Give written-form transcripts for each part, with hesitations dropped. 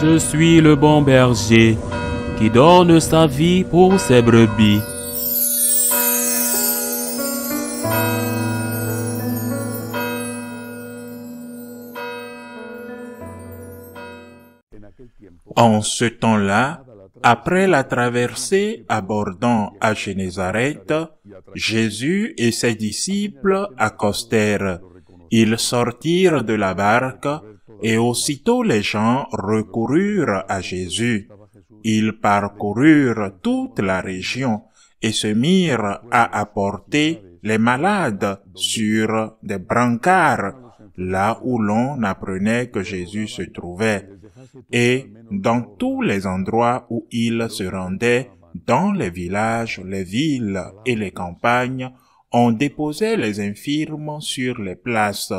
Je suis le bon berger qui donne sa vie pour ses brebis. En ce temps-là, après la traversée abordant à Génézareth, Jésus et ses disciples accostèrent. Ils sortirent de la barque et aussitôt les gens recoururent à Jésus. Ils parcoururent toute la région et se mirent à apporter les malades sur des brancards, là où l'on apprenait que Jésus se trouvait. Et dans tous les endroits où il se rendait, dans les villages, les villes et les campagnes, on déposait les infirmes sur les places.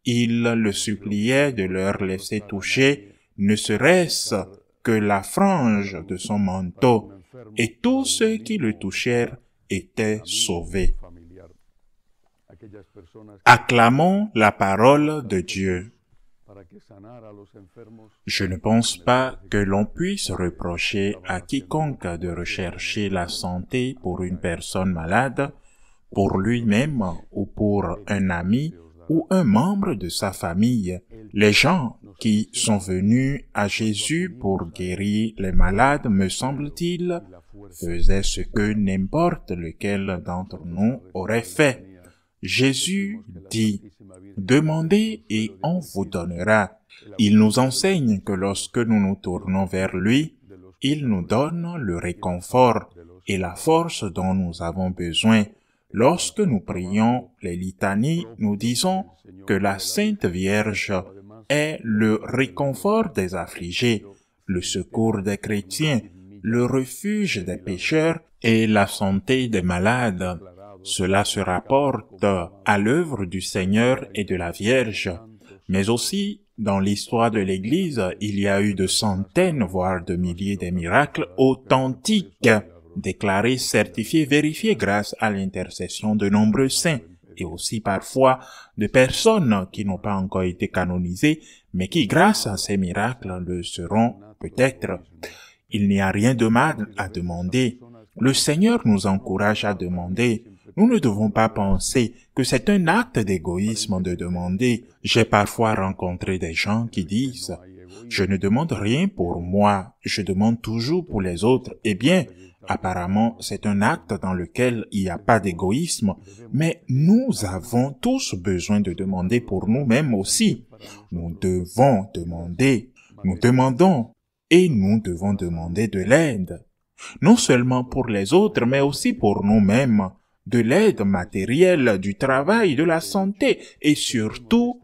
Il le suppliait de leur laisser toucher, ne serait-ce que la frange de son manteau, et tous ceux qui le touchèrent étaient sauvés. Acclamons la parole de Dieu. Je ne pense pas que l'on puisse reprocher à quiconque de rechercher la santé pour une personne malade, pour lui-même ou pour un ami ou un membre de sa famille. Les gens qui sont venus à Jésus pour guérir les malades, me semble-t-il, faisaient ce que n'importe lequel d'entre nous aurait fait. Jésus dit, « Demandez et on vous donnera ». Il nous enseigne que lorsque nous nous tournons vers lui, il nous donne le réconfort et la force dont nous avons besoin. Lorsque nous prions les litanies, nous disons que la Sainte Vierge est le réconfort des affligés, le secours des chrétiens, le refuge des pécheurs et la santé des malades. Cela se rapporte à l'œuvre du Seigneur et de la Vierge, mais aussi dans l'histoire de l'Église, il y a eu de centaines, voire de milliers de miracles authentiques, déclarés, certifiés, vérifiés grâce à l'intercession de nombreux saints, et aussi parfois de personnes qui n'ont pas encore été canonisées, mais qui, grâce à ces miracles, le seront peut-être. Il n'y a rien de mal à demander. Le Seigneur nous encourage à demander. Nous ne devons pas penser que c'est un acte d'égoïsme de demander. J'ai parfois rencontré des gens qui disent « Je ne demande rien pour moi, je demande toujours pour les autres. » Eh bien, apparemment, c'est un acte dans lequel il n'y a pas d'égoïsme, mais nous avons tous besoin de demander pour nous-mêmes aussi. Nous devons demander, nous demandons, et nous devons demander de l'aide. Non seulement pour les autres, mais aussi pour nous-mêmes. De l'aide matérielle, du travail, de la santé et surtout,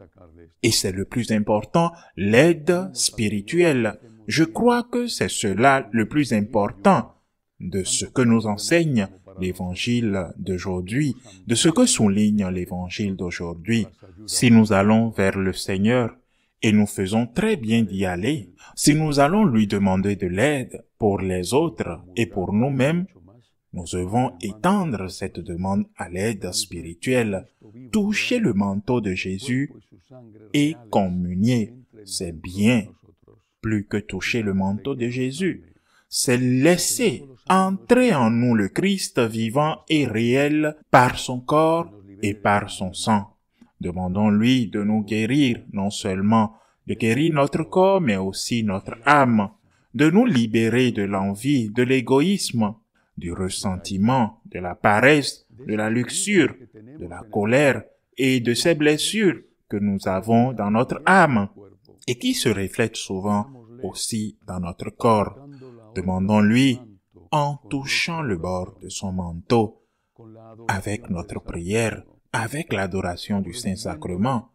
et c'est le plus important, l'aide spirituelle. Je crois que c'est cela le plus important de ce que nous enseigne l'évangile d'aujourd'hui, de ce que souligne l'évangile d'aujourd'hui. Si nous allons vers le Seigneur, et nous faisons très bien d'y aller, si nous allons lui demander de l'aide pour les autres et pour nous-mêmes, nous devons étendre cette demande à l'aide spirituelle, toucher le manteau de Jésus et communier. C'est bien plus que toucher le manteau de Jésus. C'est laisser entrer en nous le Christ vivant et réel par son corps et par son sang. Demandons-lui de nous guérir, non seulement de guérir notre corps, mais aussi notre âme, de nous libérer de l'envie, de l'égoïsme, du ressentiment, de la paresse, de la luxure, de la colère et de ces blessures que nous avons dans notre âme et qui se reflètent souvent aussi dans notre corps. Demandons-lui en touchant le bord de son manteau, avec notre prière, avec l'adoration du Saint-Sacrement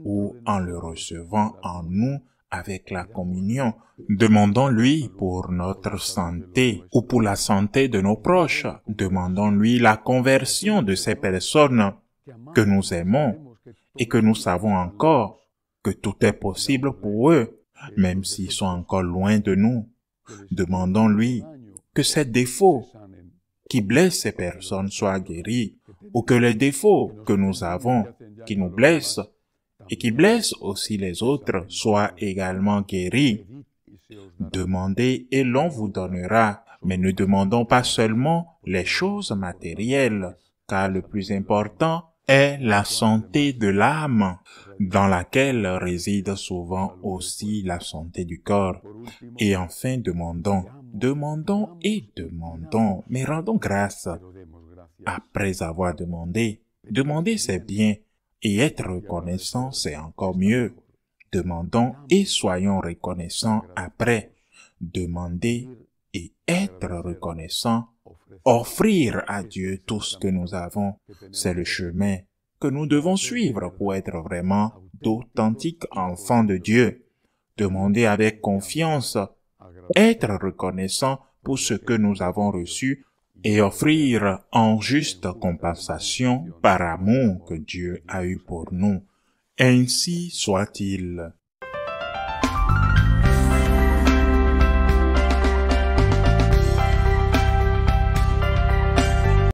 ou en le recevant en nous avec la communion. Demandons-lui pour notre santé ou pour la santé de nos proches. Demandons-lui la conversion de ces personnes que nous aimons et que nous savons encore que tout est possible pour eux, même s'ils sont encore loin de nous. Demandons-lui que ces défauts qui blessent ces personnes soient guéris ou que les défauts que nous avons qui nous blessent et qui blessent aussi les autres soient également guéris. Demandez et l'on vous donnera, mais ne demandons pas seulement les choses matérielles, car le plus important est la santé de l'âme, dans laquelle réside souvent aussi la santé du corps. Et enfin, demandons et demandons, mais rendons grâce. Après avoir demandé, demander c'est bien, et être reconnaissant c'est encore mieux. Demandons et soyons reconnaissants après. Demander et être reconnaissant, offrir à Dieu tout ce que nous avons, c'est le chemin que nous devons suivre pour être vraiment d'authentiques enfants de Dieu. Demander avec confiance, être reconnaissant pour ce que nous avons reçu et offrir en juste compensation par amour que Dieu a eu pour nous. Ainsi soit-il.